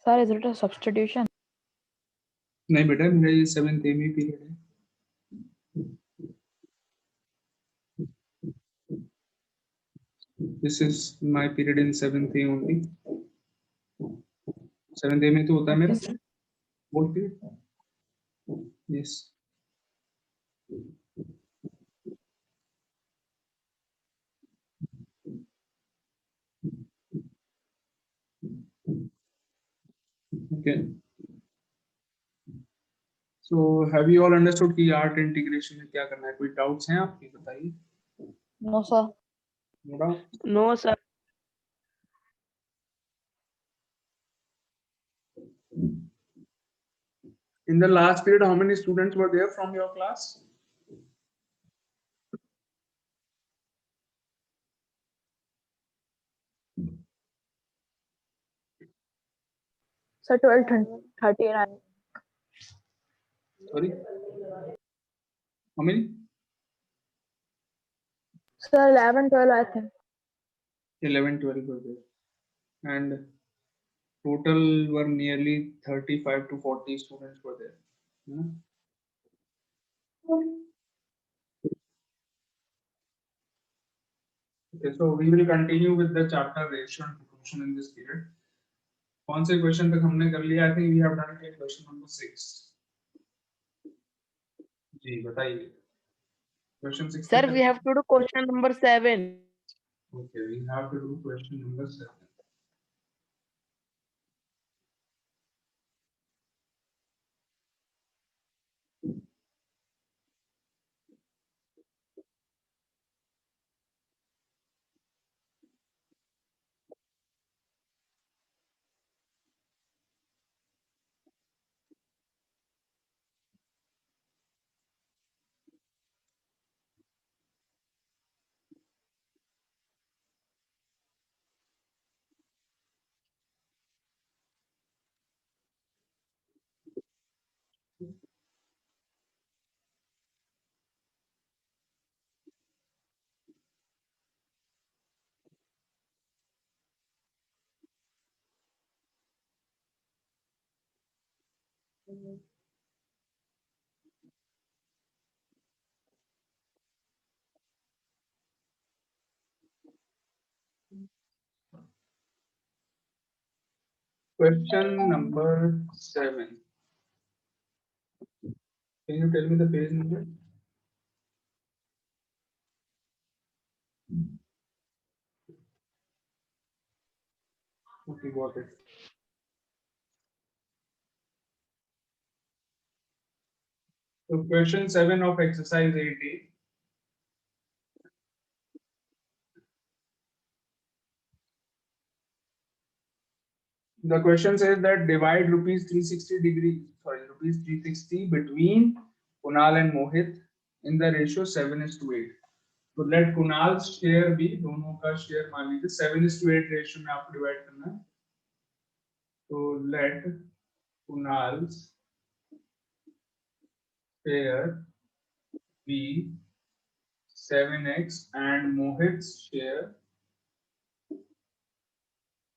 Sir, is it a substitution? नहीं बेटा, मेरा ये 7th A में पीरियड है. This is my period in 7th A only. 7th A में तो होता है मेरा board period. Yes. Okay. So have you all understood कि आर्ट इंटीग्रेशन में क्या करना है? कोई डाउट्स हैं आपके? बताइए. No, sir. No doubt. No, sir. In the last period, how many students were there from your class? Sir, 12:39. Sorry. How many? Sir, 11, 12, I think. 11, 12 were there. And total were nearly 35 to 40 students were there. Hmm? Okay, so we will continue with the chapter ratio and proportion in this period. कौन से question तक हमने कर लिया? I think we have done question number 6. जी बताइए. Question 6. Sir, we have to do question number 7. Okay, we have to do question number 7. Question number 7. Can you tell me the page number? Okay, got it. So question 7 of exercise 80. The question says that divide rupees 360 between Kunal and Mohit in the ratio 7:8. So let Kunal's share be, दोनों का share मान लीजिए 7:8 ratio में आपको divide करना है. So let Kunal's share be 7x and Mohit's share,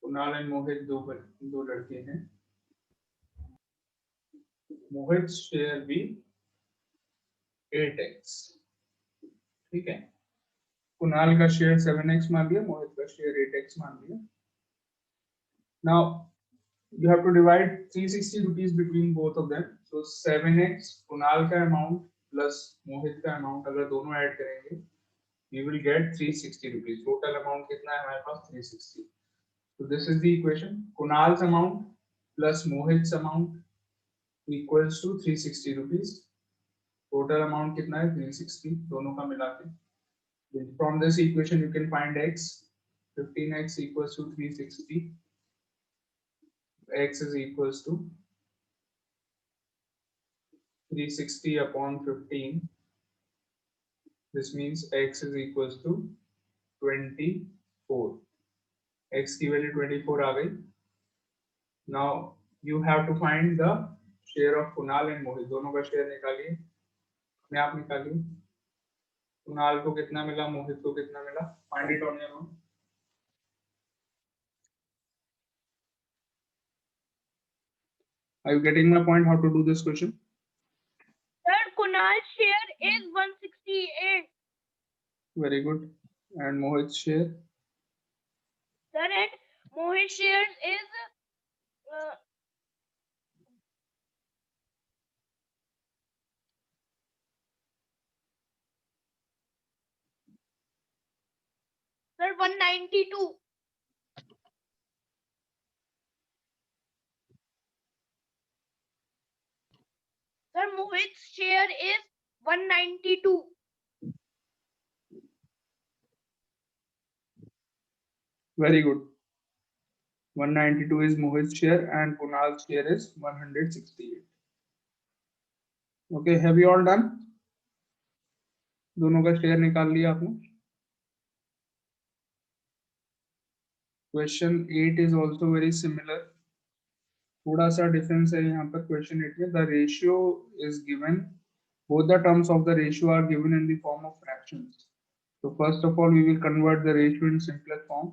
Kunal and Mohit दो लड़के हैं. Mohit's share be 8x. ठीक है. कुणाल का शेयर 7x मान लिया, मोहित का शेयर 8x मान लिया. Now you have to divide 360 rupees between both of them. So 7x Kunal का अमाउंट प्लस मोहित का अमाउंट अगर दोनों ऐड करेंगे you will get 360 rupees. Total amount कितना है हमारे पास? 360. So this is the equation. Kunal's amount plus Mohit's amount equals to 360 rupees. Total amount कितना है? 360. दोनों का मिला के. From this equation you can find x. 15x equals to 360. X is equals to 360 upon 15. This means x is equals to 24. X की value 24 आ गई. Now you have to find the share of Kunal and Mohit. दोनों का share निकालिए. अपने आप निकालिए. कुणाल को कितना मिला, मोहित को कितना मिला? Find it on your own. Are you getting my point? How to do this question? Sir, Kunal's share is 168. Very good. And Mohit's share? Sir, and Mohit's shares is uh, sir 192. Sir, Mohit's share is 192. Very good. 192 is Mohit's share and Kunal's share is 168. Okay, have you all done? दोनों का share निकाल लिया आपने? Question 8 is also very similar. थोड़ा सा difference है यहाँ पर question 8 में. The ratio is given. Both the terms of the ratio are given in the form of fractions. So first of all, we will convert the ratio in simplest form,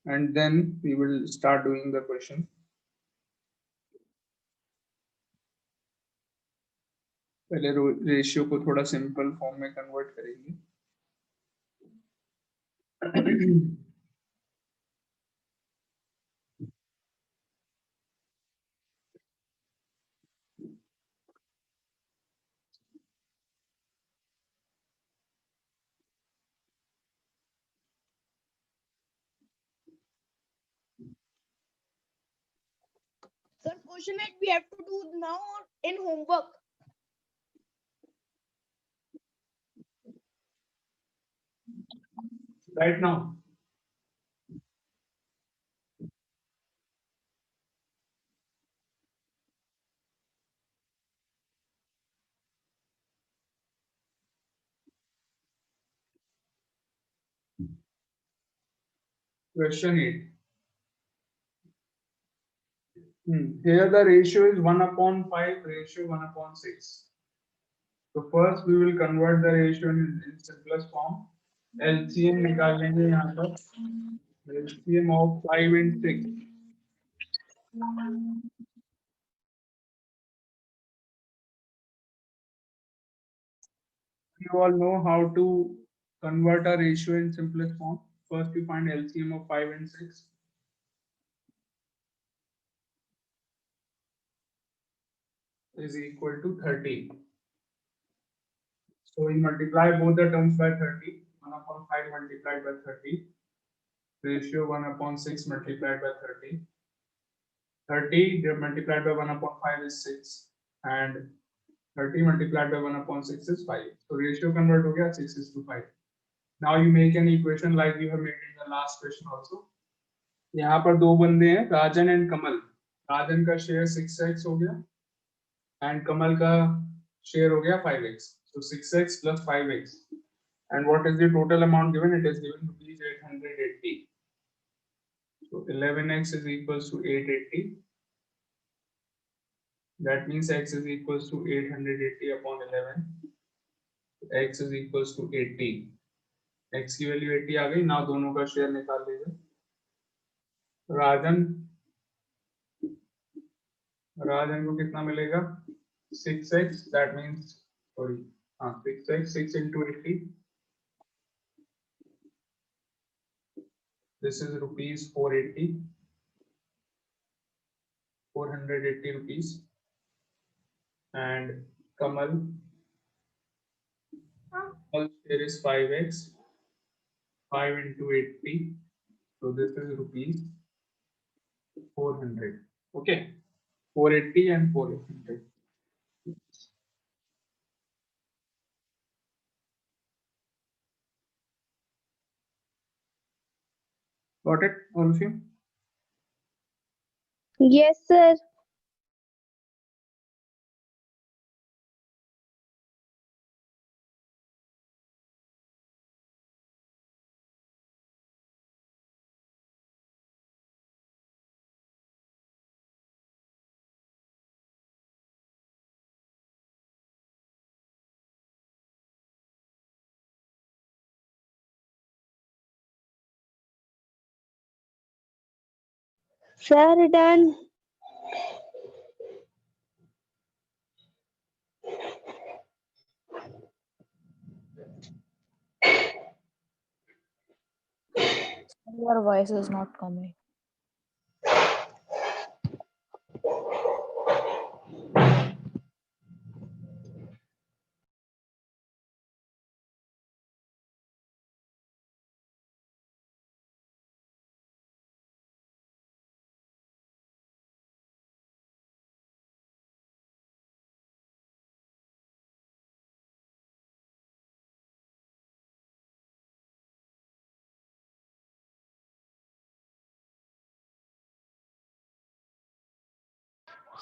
and then we will start doing the question. पहले ratio को थोड़ा simple form में convert करेंगे. Sir, question 8 we have to do now in homework. Right now. Question 8. Here the ratio is 1/5, ratio 1/6. So first we will convert the ratio in simplest form. LCM निकाल लेंगे यहाँ पर. LCM of 5 and 6. You all know how to convert a ratio in simplest form. First you find LCM of 5 and 6. Is equal to 30. So we multiply both the terms by 30. 1/5 multiplied by 30. Ratio 1/6 multiplied by 30. 30 multiplied by 1/5 is 6. And 30 multiplied by 1/6 is 5. So ratio convert हो गया 6:5. Now you make an equation like you have made in the last question also. यहाँ पर दो बंदे हैं, राजन and कमल. राजन का share 6x हो गया एंड कमल का शेयर हो गया 5x. So 6x plus 5x. And what is the total amount given? It is given rupees 880. So 11x is equals to 880. That means x is equals to 880 upon 11. X is equals to 80. X की value 80 आ गई. Now दोनों का share निकाल लीजिए. राजन को कितना मिलेगा? 6x. That means sorry, 6x, 6 into 80. This is rupees 480. 480 rupees. And Kamal share is 5x. 5 into 80. So this is rupees 400. Okay. 480 and 400. Got it, all of you? Yes, sir. Sir, done. Your voice is not coming.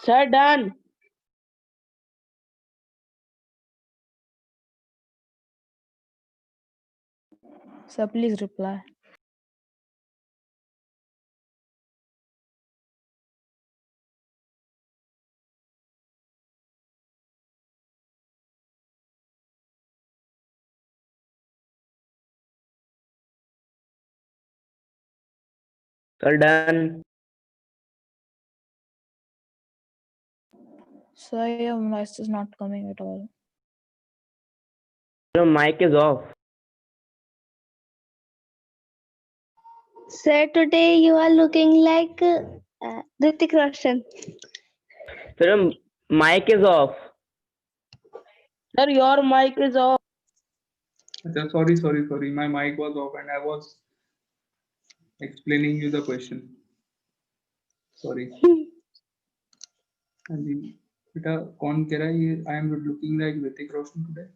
Sir, done. Sir, please reply. Sir, done. Sir, your voice is not coming at all. Your mic is off. Sir, today you are looking like Hrithik Roshan. Sir, your mic is off. Sir, your mic is off. Sorry. My mic was off and I was explaining you the question. Sorry. हाँ जी बेटा कौन कह रहा है ये I am looking like Hrithik Roshan today.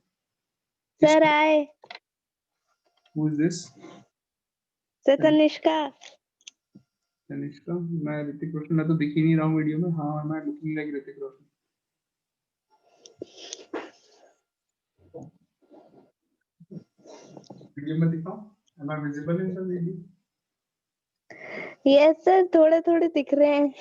Sir, I. Who is this? Sir, Tanishka. Tanishka मैं ऋतिक रोशन मैं तो दिख ही नहीं रहा हूँ वीडियो में हाँ मैं looking like Hrithik Roshan video में दिखाऊं am I visible in the video? Yes, sir, थोड़े थोड़े दिख रहे हैं.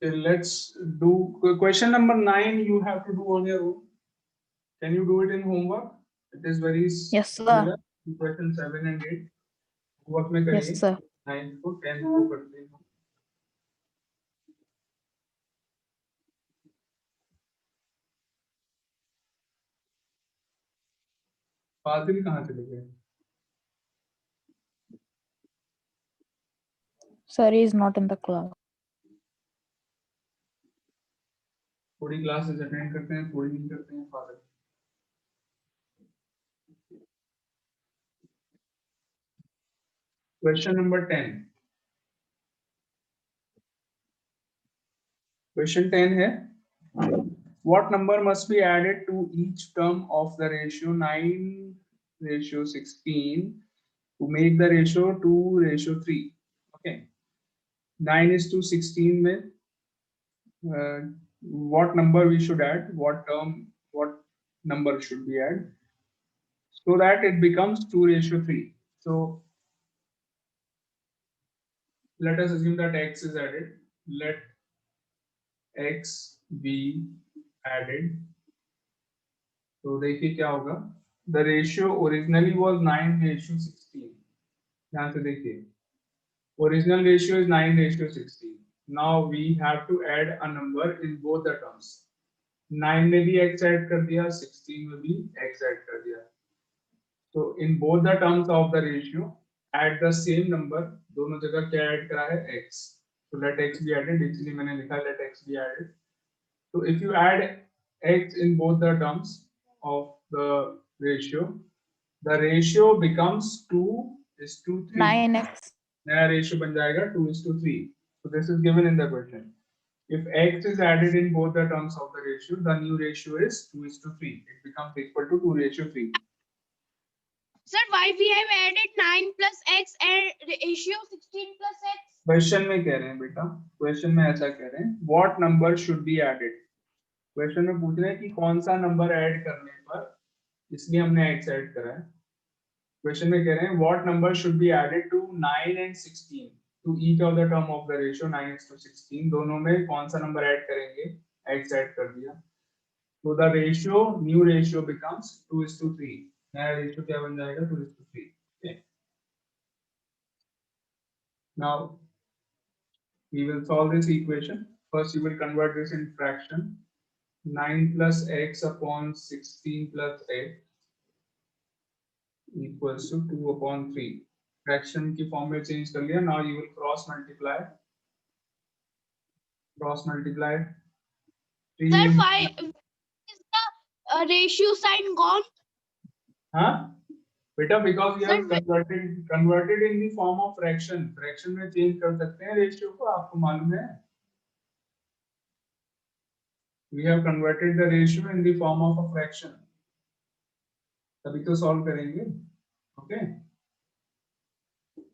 Okay, let's do question number 9 you have to do on your own. Can you do it in homework? It is very Yes, sir. similar to question 7 and 8. Homework में करिए Yes, sir. 9 को 10 को करते हैं फाजिल कहाँ चले गए Sir is not in the class. थोड़ी क्लासेस अटेंड करते हैं थोड़ी नहीं करते हैं फाजिल Question number 10. Question 10 है What number must be added to each term of the ratio 9:16 to make the ratio 2:3? Okay. 9:16 में what number we should add? What number should be added? So that it becomes 2:3. So let us assume that x is added. Let x be added. तो देखिए क्या होगा The ratio originally was 9:16. यहाँ से देखिए original ratio is 9:16. Now we have to add a number in both the terms. 9 में भी x add कर दिया 16 में भी x add कर दिया So in both the terms of the ratio add the same number दोनों जगह क्या add करा है x. So let x be added इसलिए मैंने लिखा let x be added. So if you add x in both the terms of the ratio becomes 2:3. 9x. नया ratio बन जाएगा 2:3. So this is given in the question. If x is added in both the terms of the ratio, the new ratio is 2:3. It becomes equal to 2:3. Sir, why we have added 9 plus x and ratio 16 plus x? Question में कह रहे हैं बेटा Question में ऐसा कह रहे हैं What number should be added? Question में पूछ रहे हैं कि कौन सा नंबर ऐड करने पर इसलिए हमने x ऐड करा है Question में कह रहे हैं what number should be added to 9 and 16 to each of the term of the ratio 9:16 दोनों में कौन सा नंबर ऐड करेंगे x ऐड कर दिया so the new ratio becomes 2:3 नया ratio क्या बन जाएगा 2:3 okay Now we will solve this equation. First, you will convert this in fraction. 9 plus x upon 16 plus x equals to 2 upon 3. Fraction की form में change कर लिया. Now you will cross multiply. Cross multiply. 3 Sir, into 5 is the ratio sign gone. huh? बेटा because we Sir, have converted in the form of fraction. Fraction में change कर सकते हैं ratio को, आपको मालूम है? We have converted the ratio in the form of a fraction. तभी तो solve करेंगे. Okay.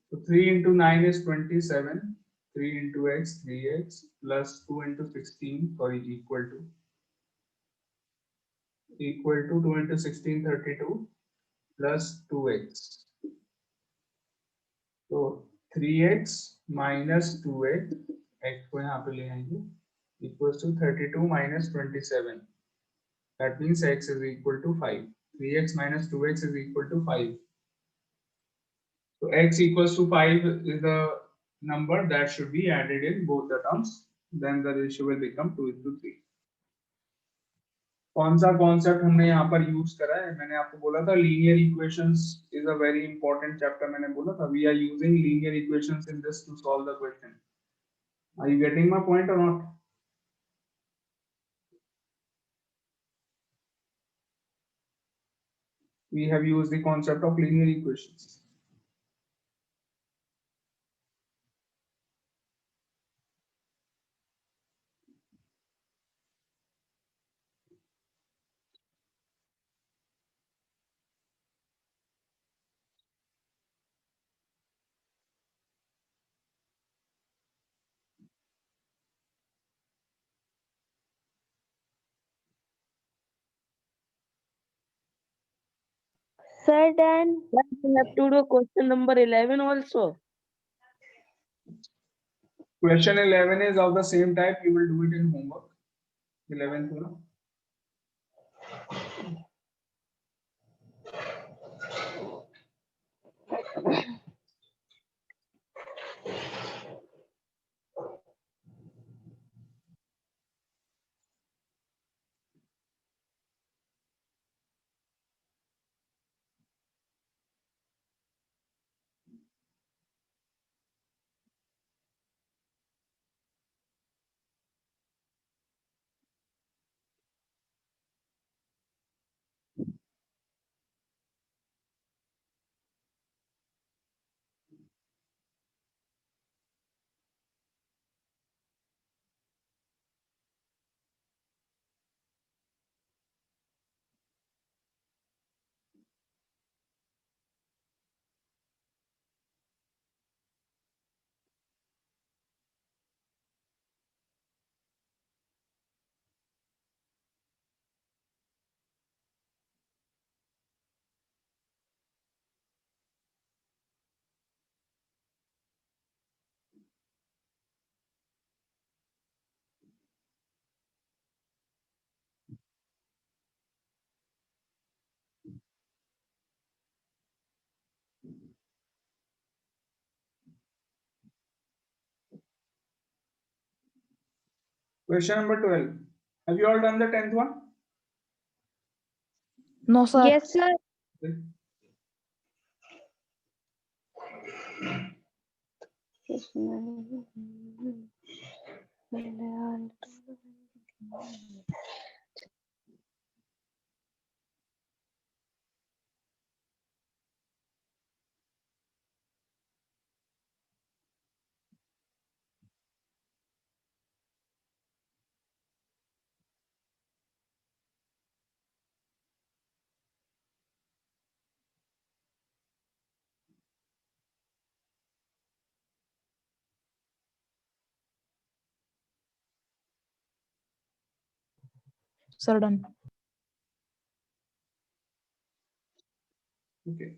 So 3 into 9 is 27. 3 into x 3x plus 2 into 16 sorry equal to 2 into 16 32 plus 2x. So 3x minus 2x x को यहाँ पे ले आएंगे equals to 32 minus 27. That means x is equal to 5. 3x minus 2x is equal to 5. So x equals to 5 is the number that should be added in both the terms. Then the ratio will become 2:3. कौन सा concept हमने यहाँ पर use करा है? मैंने आपको बोला था linear equations is a very important chapter. मैंने बोला था we are using linear equations in this to solve the question. Are you getting my point और not? We have used the concept of linear equations. Sir, done. But you have to do question number 11 also. Question 11 is of the same type. You will do it in homework. 11th one. Question number 12. Have you all done the 10th one? No, sir. Yes, sir. Sir, done. Okay.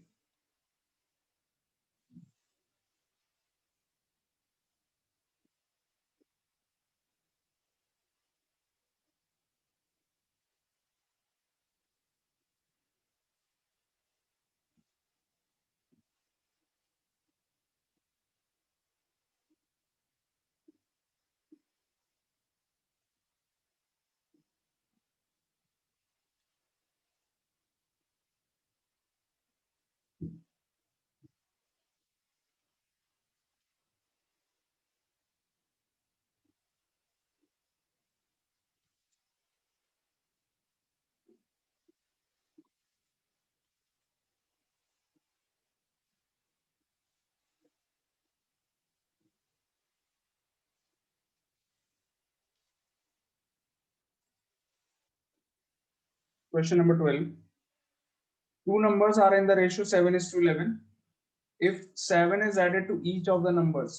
Question number 12. Two numbers are in the ratio 7:11. If 7 is added to each of the numbers,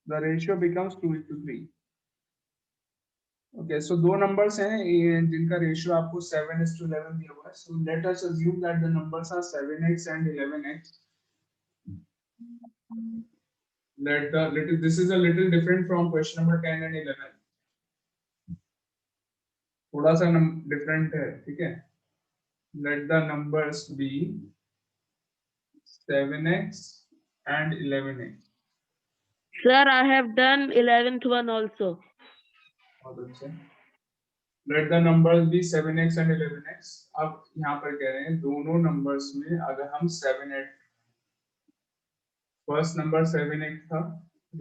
the ratio becomes 2:3. Okay, so दो numbers हैं जिनका ratio आपको 7:11 दिया हुआ है. So let us assume that the numbers are 7x and 11x. This is a little different from question number 10 and 11. थोड़ा सा different है, ठीक है? Let the numbers be 7x and 11x. Sir, I have done 11th one also. Let the numbers be 7x and 11x. अब यहाँ पर कह रहे हैं दोनों numbers में अगर हम 7 ऐड, फर्स्ट नंबर 7x था,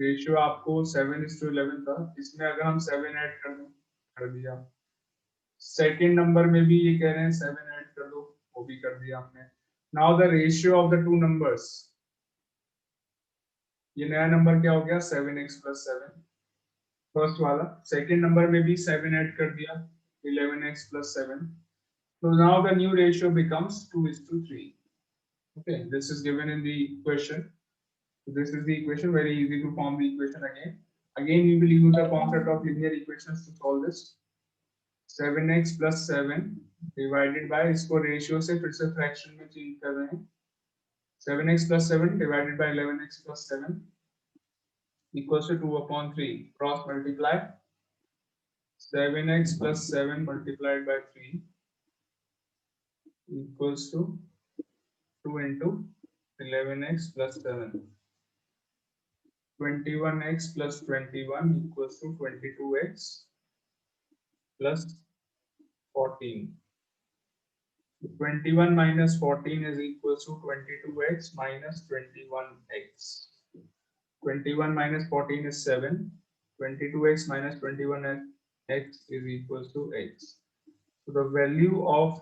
रेशियो आपको 7:11 था, इसमें अगर हम 7 ऐड कर दिया, सेकंड नंबर में भी ये कह रहे हैं 7 ऐड कर दो, वो भी कर दिया हमने. Now the ratio of the two numbers, ये नया नंबर क्या हो गया 7x + 7, फर्स्ट वाला. सेकंड नंबर में भी 7 ऐड कर दिया 11x + 7. So now the new ratio becomes 2:3. Okay, this is given in the equation. So this is the equation, very easy to form the equation again. Again, we will use the concept of linear equations to solve this. 7x + 7 divided by, इसको ratio से फिर से fraction में change कर रहे हैं. 7x + 7 divided by 11x + 7 equals to 2/3. Cross multiply. 7x + 7 multiplied by 3 equals to 2 into 11x + 7. 21x + 21 equals to 22x + 14. 21 minus 14 is equals to 22x minus 21x. 21 minus 14 is 7. 22x minus 21x is equals to x. So the value of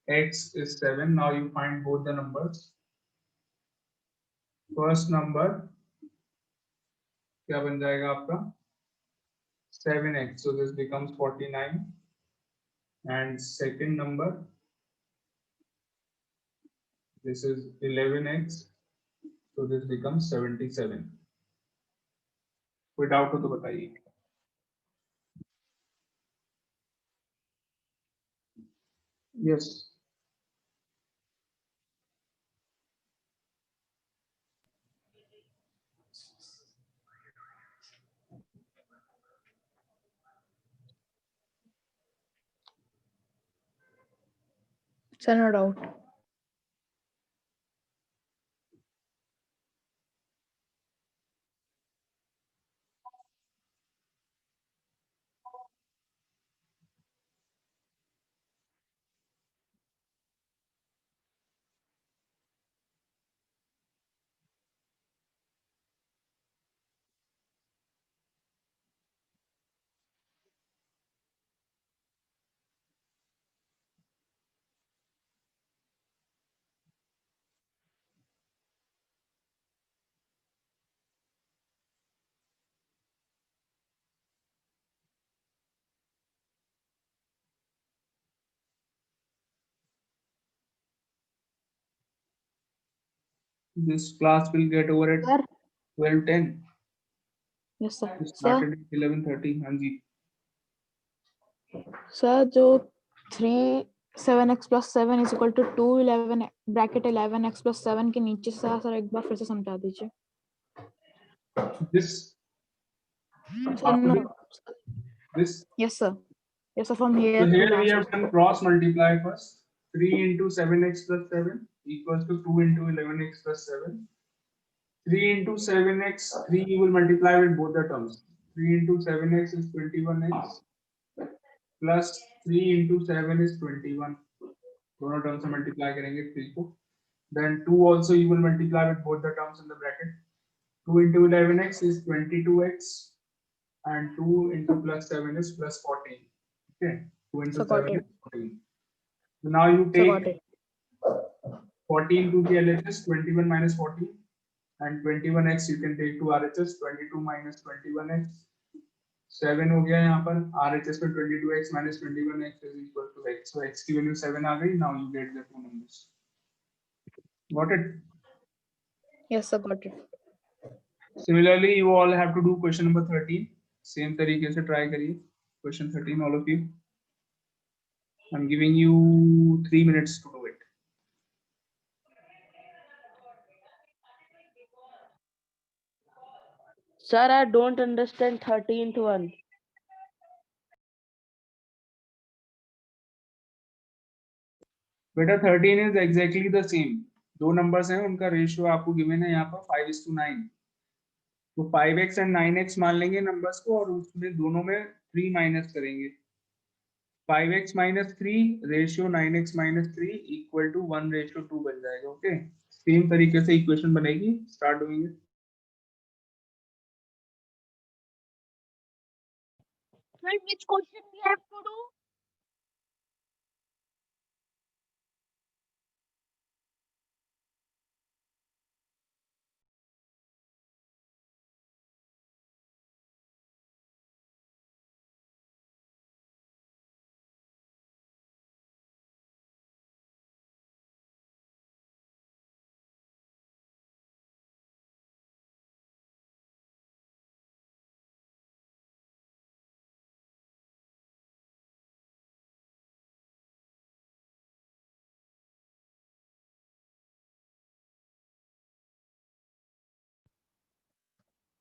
x is 7. Now you find both the numbers. First number क्या बन जाएगा आपका 7x, so this becomes 49, and second number this is 11x, so this becomes 77. कोई doubt हो तो बताइए. Yes. Sir, no doubt. This class will get over at Sir. 12:10. Yes, sir. We Sir, started at 11:30. हाँ जी. sir, जो 3 7x + 7 is equal to 2 11 bracket 11x + 7 के नीचे से sir एक बार फिर से समझा दीजिए. This Sir, no. this. Yes, sir. Yes, sir. From here So to here we last. have done cross multiply first. 3 into 7x + 7 equals to 2 into 11x + 7. 3 into 7x, 3 you will multiply with both the terms. 3 into 7x is 21x plus 3 into 7 is 21. दोनों terms से multiply करेंगे 3 को. Then 2 also you will multiply with both the terms in the bracket. 2 into 11x is 22x and 2 into plus 7 is plus 14. Okay, 2 into So got 7 it. is 14. So now you So got take it. 14 to the LHS, 21 minus 14, and 21x you can take to RHS, 22 minus 21x. 7 हो गया यहाँ पर, RHS पे 22x minus 21x is equal to of x. So x की value 7 आ गई. Now you get the two numbers. Got it? Yes, sir, got it. Similarly, you all have to do question number 13. Same तरीके से try करिए. Question 13, all of you. I'm giving you 3 minutes to do it. Sir, I don't understand 13th one. बेटा 13 is exactly the same. दो numbers हैं, उनका ratio आपको given है यहाँ पर 5:9. तो 5x and 9x मान लेंगे numbers को और उसमें दोनों में 3 minus करेंगे. 5x minus 3 ratio 9x minus 3 equal to 1:2 बन जाएगा. ओके, सेम तरीके से इक्वेशन बनेगी. Start doing it. Sir, which question we have to do?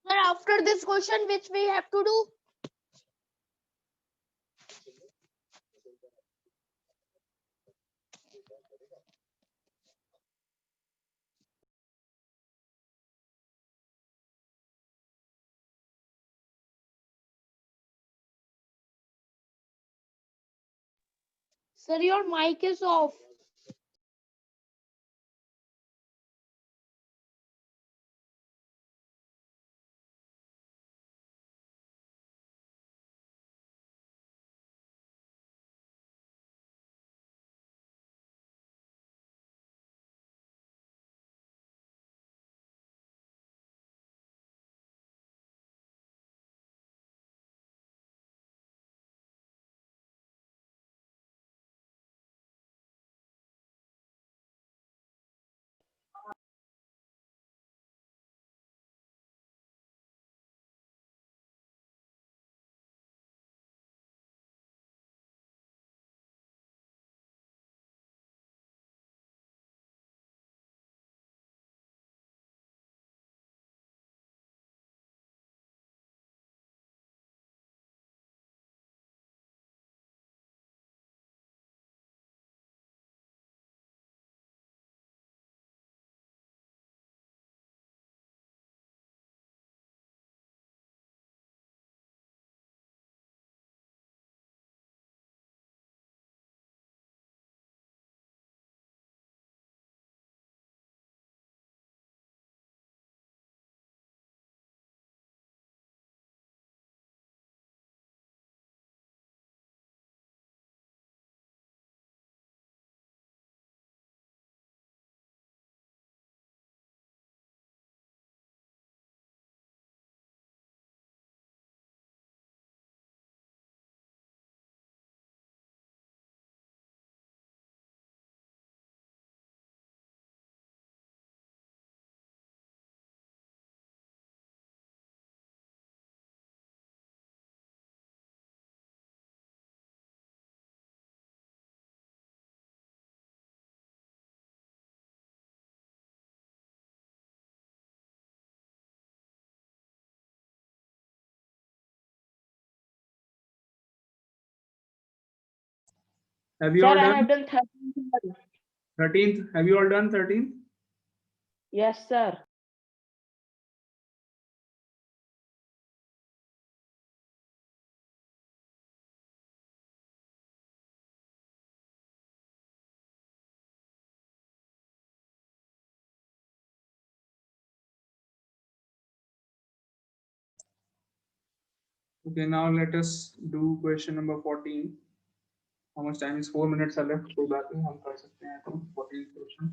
Sir, after this question, which we have to do? Sir, your mic is off. Have you Sir, all I have done done 13th one. 13th? Have you all done 13th? Yes, sir. Okay, now let us do question number 14. How much time is 4 minutes are left? कोई बात नहीं, हम कर सकते हैं. तो 14th question.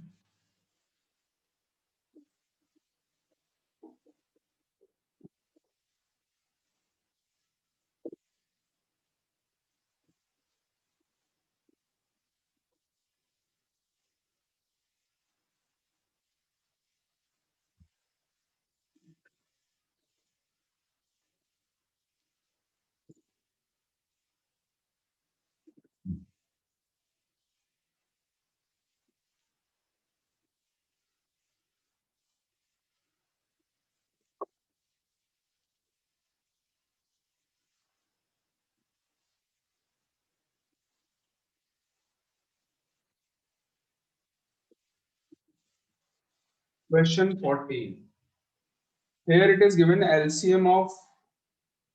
Question 14. Here it is given LCM of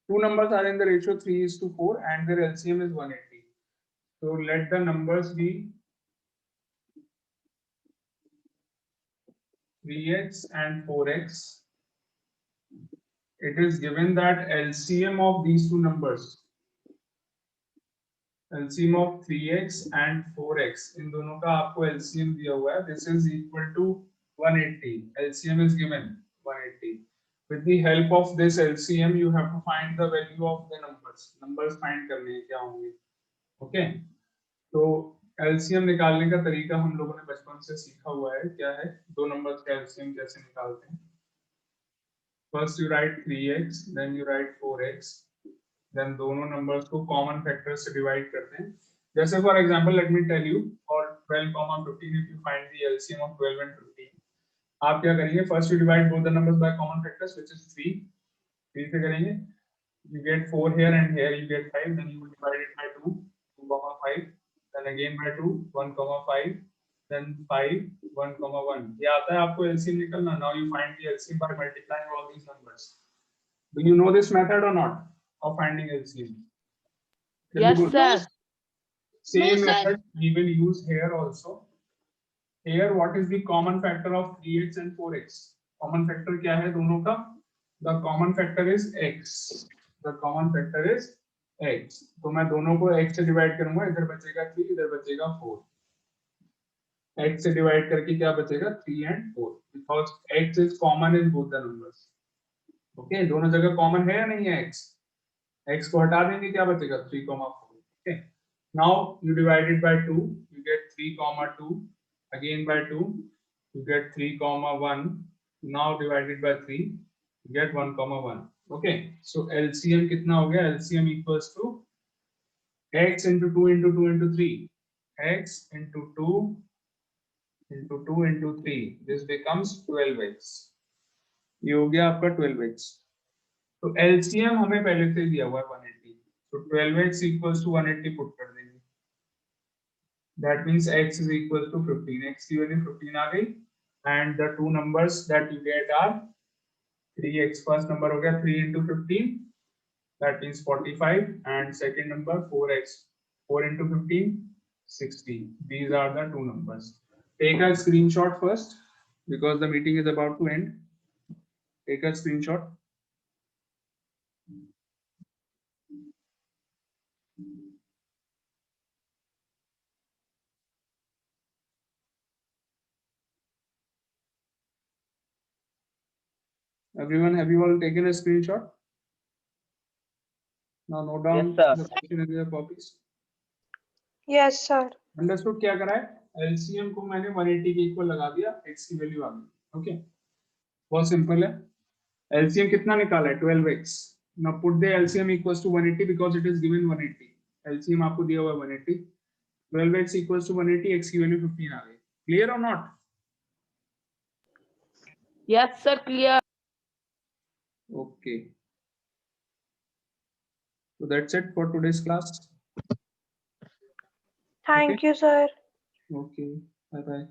two numbers are in the ratio 3:4 and their LCM is 180. So let the numbers be 3x and 4x. It is given that LCM of these two numbers, LCM of 3x and 4x, इन दोनों का आपको LCM दिया हुआ है. This is equal to 180. LCM is given 180. With the help of this LCM, you have to find the value of the numbers. Numbers find करने हैं क्या होंगे. Okay. तो LCM निकालने का तरीका हम लोगों ने बचपन से सीखा हुआ है. क्या है? दो नंबर्स का LCM कैसे निकालते हैं. First you write 3x, then you write 4x. Then दोनों नंबर्स को कॉमन फैक्टर से डिवाइड करते हैं. जैसे for example let me tell you, और 12, 15 if you find the LCM of 12 and 15, आप क्या करेंगे? First you divide both the numbers by common factors, which is 3. 3 से करेंगे, you get 4 here and here you get 5. Then you will divide it by 2, 2,5. Then again by 2, 1,5. Then 5, 1,1. ये आता है आपको LCM निकलना. Now you find the LCM by multiplying all these numbers. Do you know this method or not of finding LCM? Yes, sir. Same No, sir. method we will use here also. Here, what is the common factor of 3x and 4x? Common factor क्या है दोनों का? The common factor is x. The common factor is x. तो मैं दोनों को x से divide करूंगा. इधर बचेगा 3, इधर बचेगा 4. x से डिवाइड करके क्या बचेगा? 3 and 4. Because x is common in both the numbers. Okay, दोनों जगह कॉमन है या नहीं है x? x को हटा देंगे, क्या बचेगा? 3,4. Okay. Now you divide it by 2, you get 3,2. Again by 2, you get 3,1. Now divided by 3, you get 1,1. Okay. So LCM कितना हो गया? LCM equals to x into 2 into 2 into 3. X into 2 into 2 into 3. This becomes 12x. ये हो गया आपका 12x. तो LCM हमें पहले से दिया हुआ है 180. तो 12x equals to 180 पुट कर देंगे. That means x is equal to 15. X की वैल्यू 15 आ गई. And the two numbers that you get are 3x. First number हो गया 3 into 15. That means 45. And second number 4x. 4 into 15, 60. These are the two numbers. Take a screenshot first because the meeting is about to end. Take a screenshot. Everyone, have you all taken a screenshot? Now note down Yes, sir. the question in your copies. Yes, sir. Understood क्या करा है? LCM को मैंने 180 के equal लगा दिया, x की value आ गई. ओके, बहुत सिंपल है. LCM कितना निकाला है? 12x. Now put the LCM equals to 180 because it is given 180. LCM आपको दिया हुआ है 180. 12x equals to 180, x की वैल्यू 15 आ गई. Clear or not? Yes, sir. Clear. Okay. So that's it for today's class. Thank you, sir. Okay. Bye bye.